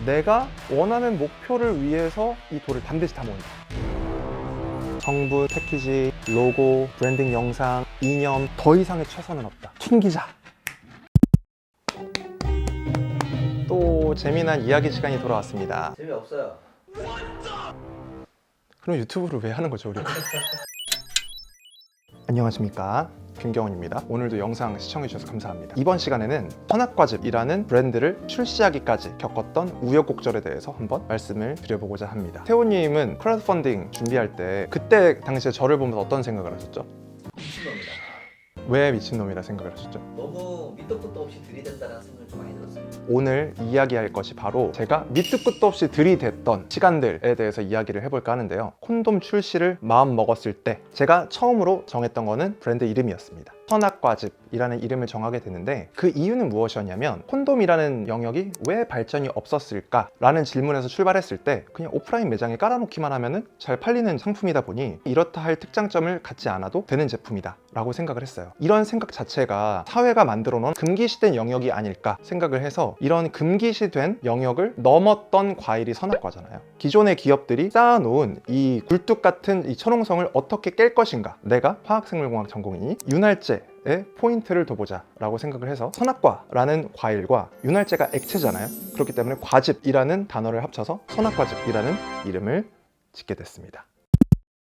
내가 원하는 목표를 위해서 이 돈을 반드시 다 모은다. 정부, 패키지, 로고, 브랜딩 영상, 이념, 더 이상의 최선은 없다. 튕기자. 또 재미난 이야기 시간이 돌아왔습니다. 재미없어요. 그럼 유튜브를 왜 하는 거죠, 우리가? 안녕하십니까, 김경원입니다. 오늘도 영상 시청해주셔서 감사합니다. 이번 시간에는 선악과즙이라는 브랜드를 출시하기까지 겪었던 우여곡절에 대해서 한번 말씀을 드려보고자 합니다. 태호님은 크라우드 펀딩 준비할 때 그때 당시에 저를 보면서 어떤 생각을 하셨죠? 미친놈이다. 왜 미친놈이라 생각을 하셨죠? 너무 밑도 끝도 없이 들이댄다는 생각이 좀 많이 들었어요. 오늘 이야기할 것이 바로 제가 밑도 끝도 없이 들이댔던 시간들에 대해서 이야기를 해볼까 하는데요. 콘돔 출시를 마음 먹었을 때 제가 처음으로 정했던 거는 브랜드 이름이었습니다. 선악과즙이라는 이름을 정하게 됐는데 그 이유는 무엇이었냐면 콘돔이라는 영역이 왜 발전이 없었을까? 라는 질문에서 출발했을 때 그냥 오프라인 매장에 깔아놓기만 하면은 잘 팔리는 상품이다 보니 이렇다 할 특장점을 갖지 않아도 되는 제품이다 라고 생각을 했어요. 이런 생각 자체가 사회가 만들어 놓은 금기시된 영역이 아닐까 생각을 해서 이런 금기시된 영역을 넘었던 과일이 선악과잖아요. 기존의 기업들이 쌓아놓은 이 굴뚝 같은 이 천홍성을 어떻게 깰 것인가? 내가 화학생물공학 전공이니 윤활제의 포인트를 둬보자 라고 생각을 해서 선악과라는 과일과 윤활제가 액체잖아요. 그렇기 때문에 과즙이라는 단어를 합쳐서 선악과즙이라는 이름을 짓게 됐습니다.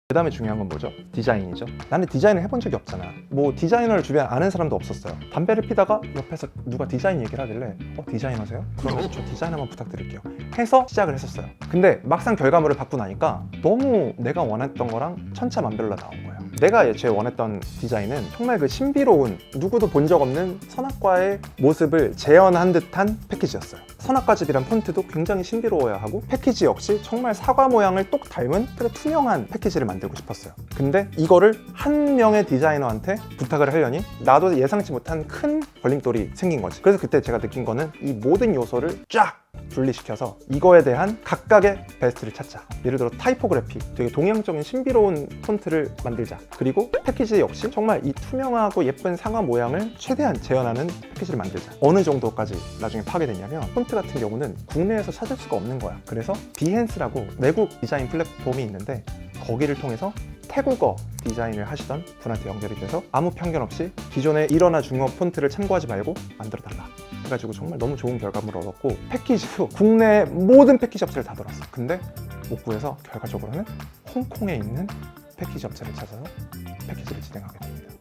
그 다음에 중요한 건 뭐죠? 디자인이죠. 나는 디자인을 해본 적이 없잖아. 뭐 디자이너를 주변에 아는 사람도 없었어요. 담배를 피다가 옆에서 누가 디자인 얘기를 하길래 디자이너세요? 그러면서 저 디자인 한번 부탁드릴게요 해서 시작을 했었어요. 근데 막상 결과물을 받고 나니까 너무 내가 원했던 거랑 천차만별로 나온 거예요. 내가 애초에 원했던 디자인은 정말 그 신비로운, 누구도 본 적 없는 선악과의 모습을 재현한 듯한 패키지였어요. 선악과즙이란 폰트도 굉장히 신비로워야 하고 패키지 역시 정말 사과 모양을 똑 닮은 되게 투명한 패키지를 만들고 싶었어요. 근데 이거를 한 명의 디자이너한테 부탁을 하려니 나도 예상치 못한 큰 걸림돌이 생긴 거지. 그래서 그때 제가 느낀 거는 이 모든 요소를 쫙 분리시켜서 이거에 대한 각각의 베스트를 찾자. 예를 들어 타이포그래피, 되게 동양적인 신비로운 폰트를 만들자. 그리고 패키지 역시 정말 이 투명하고 예쁜 상아 모양을 최대한 재현하는 패키지를 만들자. 어느 정도까지 나중에 파괴됐냐면 폰트 같은 경우는 국내에서 찾을 수가 없는 거야. 그래서 비헨스라고 외국 디자인 플랫폼이 있는데 거기를 통해서 태국어 디자인을 하시던 분한테 연결이 돼서 아무 편견 없이 기존의 일어나 중어 폰트를 참고하지 말고 만들어달라 해가지고 정말 너무 좋은 결과물을 얻었고, 패키지도 국내 모든 패키지 업체를 다 돌았어. 근데 못 구해서 결과적으로는 홍콩에 있는 패키지 업체를 찾아서 패키지를 진행하게 됩니다.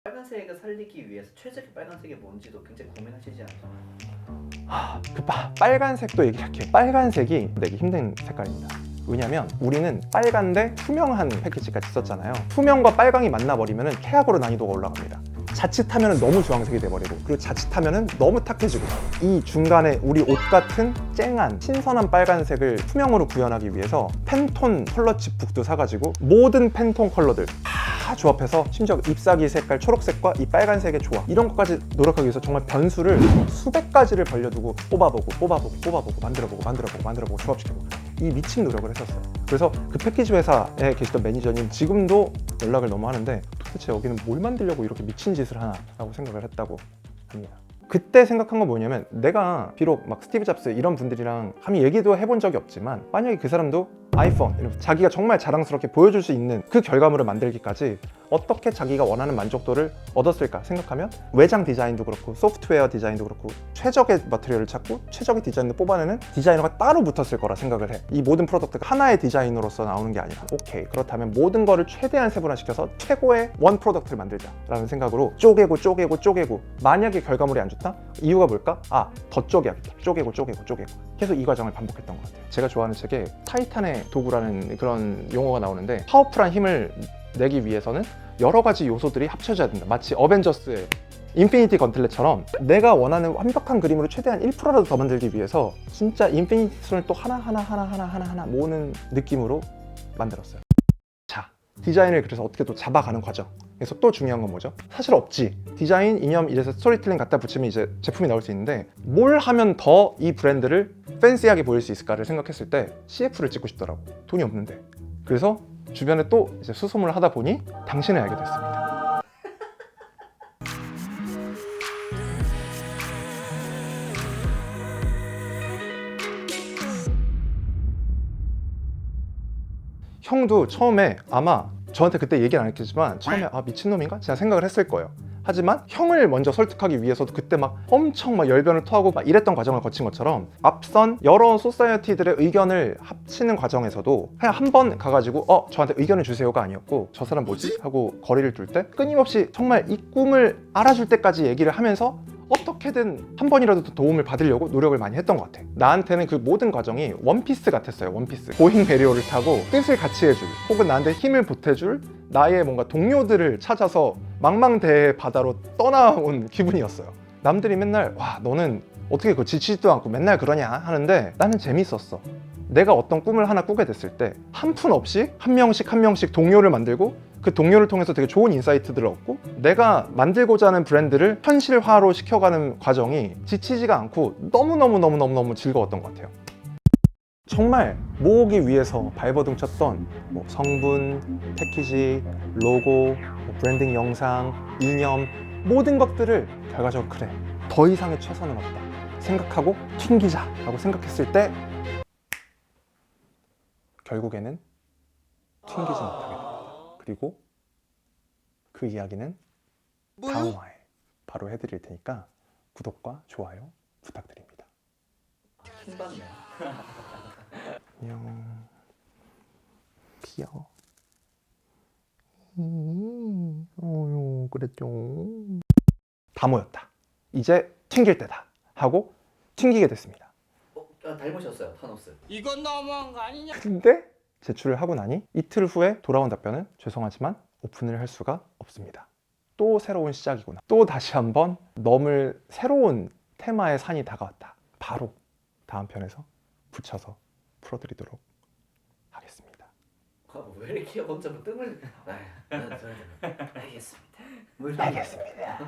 빨간색을 살리기 위해서 최적의 빨간색이 뭔지도 굉장히 고민하시지 않나요? 빨간색도 얘기할게. 빨간색이 내기 힘든 색깔입니다. 왜냐면 우리는 빨간데 투명한 패키지까지 썼잖아요. 투명과 빨강이 만나버리면 최악으로 난이도가 올라갑니다. 자칫하면 너무 주황색이 돼버리고, 그리고 자칫하면 너무 탁해지고, 이 중간에 우리 옷 같은 쨍한 신선한 빨간색을 투명으로 구현하기 위해서 팬톤 컬러 칩북도 사가지고 모든 팬톤 컬러들 다 조합해서, 심지어 잎사귀 색깔 초록색과 이 빨간색의 조합, 이런 것까지 노력하기 위해서 정말 변수를 수백 가지를 벌려두고 뽑아보고 만들어보고 조합시켜보고 이 미친 노력을 했었어요. 그래서 그 패키지 회사에 계시던 매니저님 지금도 연락을 너무 하는데 도대체 여기는 뭘 만들려고 이렇게 미친 짓을 하나 라고 생각을 했다고 합니다. 그때 생각한 건 뭐냐면, 내가 비록 막 스티브 잡스 이런 분들이랑 감히 얘기도 해본 적이 없지만 만약에 그 사람도 아이폰, 자기가 정말 자랑스럽게 보여줄 수 있는 그 결과물을 만들기까지 어떻게 자기가 원하는 만족도를 얻었을까 생각하면 외장 디자인도 그렇고 소프트웨어 디자인도 그렇고 최적의 머티리얼을 찾고 최적의 디자인을 뽑아내는 디자이너가 따로 붙었을 거라 생각을 해. 이 모든 프로덕트가 하나의 디자이너로서 나오는 게 아니라, 오케이, 그렇다면 모든 거를 최대한 세분화시켜서 최고의 원 프로덕트를 만들자라는 생각으로 쪼개고 만약에 결과물이 안 좋다? 이유가 뭘까? 더 쪼개야겠다. 쪼개고 계속 이 과정을 반복했던 것 같아요. 제가 좋아하는 책에 타이탄의 도구라는 그런 용어가 나오는데, 파워풀한 힘을 내기 위해서는 여러 가지 요소들이 합쳐져야 된다. 마치 어벤져스의 인피니티 건틀렛처럼 내가 원하는 완벽한 그림으로 최대한 1%라도 더 만들기 위해서 진짜 인피니티 스톤을 또 하나 모으는 느낌으로 만들었어요. 자, 디자인을 그래서 어떻게 또 잡아가는 과정. 그래서 또 중요한 건 뭐죠? 사실 없지. 디자인, 이념, 이래서 스토리텔링 갖다 붙이면 이제 제품이 나올 수 있는데, 뭘 하면 더 이 브랜드를 팬시하게 보일 수 있을까를 생각했을 때 CF를 찍고 싶더라고. 돈이 없는데. 그래서 주변에 또 이제 수소문을 하다 보니 당신을 알게 됐습니다. 형도 처음에 아마 저한테 그때 얘기는 안 했겠지만 처음에 아 미친놈인가? 제가 생각을 했을 거예요. 하지만 형을 먼저 설득하기 위해서도 그때 막 엄청 막 열변을 토하고 막 이랬던 과정을 거친 것처럼 앞선 여러 소사이어티들의 의견을 합치는 과정에서도 그냥 한 번 가가지고 저한테 의견을 주세요가 아니었고 저 사람 뭐지? 하고 거리를 둘 때 끊임없이 정말 이 꿈을 알아줄 때까지 얘기를 하면서 어떻게든 한 번이라도 더 도움을 받으려고 노력을 많이 했던 것 같아. 나한테는 그 모든 과정이 원피스 같았어요. 원피스. 고잉 베리어를 타고 뜻을 같이 해줄 혹은 나한테 힘을 보태줄 나의 뭔가 동료들을 찾아서 망망대해 바다로 떠나온 기분이었어요. 남들이 맨날 와 너는 어떻게 그거 지치지도 않고 맨날 그러냐 하는데 나는 재밌었어. 내가 어떤 꿈을 하나 꾸게 됐을 때 한 푼 없이 한 명씩 동료를 만들고 그 동료를 통해서 되게 좋은 인사이트들을 얻고 내가 만들고자 하는 브랜드를 현실화로 시켜가는 과정이 지치지가 않고 너무너무 즐거웠던 것 같아요. 정말 모으기 위해서 발버둥 쳤던 뭐 성분, 패키지, 로고, 뭐 브랜딩 영상, 이념 모든 것들을 결과적으로 그래 더 이상의 최선은 없다 생각하고 튕기자 라고 생각했을 때 결국에는 튕기지 못하게 됩니다. 그리고 그 이야기는 다음 화에 바로 해드릴 테니까 구독과 좋아요 부탁드립니다. 킹받네. 안녕. 귀여워. 어휴, 그랬죠. 다 모였다. 이제 튕길 때다. 하고 튕기게 됐습니다. 닮으셨어요, 타노스. 이건 너무한 거 아니냐? 근데 제출을 하고 나니 이틀 후에 돌아온 답변은 죄송하지만 오픈을 할 수가 없습니다. 또 새로운 시작이구나. 또 다시 한번 넘을 새로운 테마의 산이 다가왔다. 바로 다음 편에서 붙여서 풀어드리도록 하겠습니다. 왜 이렇게 혼자 뭐 뜸을... 알겠습니다. 뭐 이런- 알겠습니다.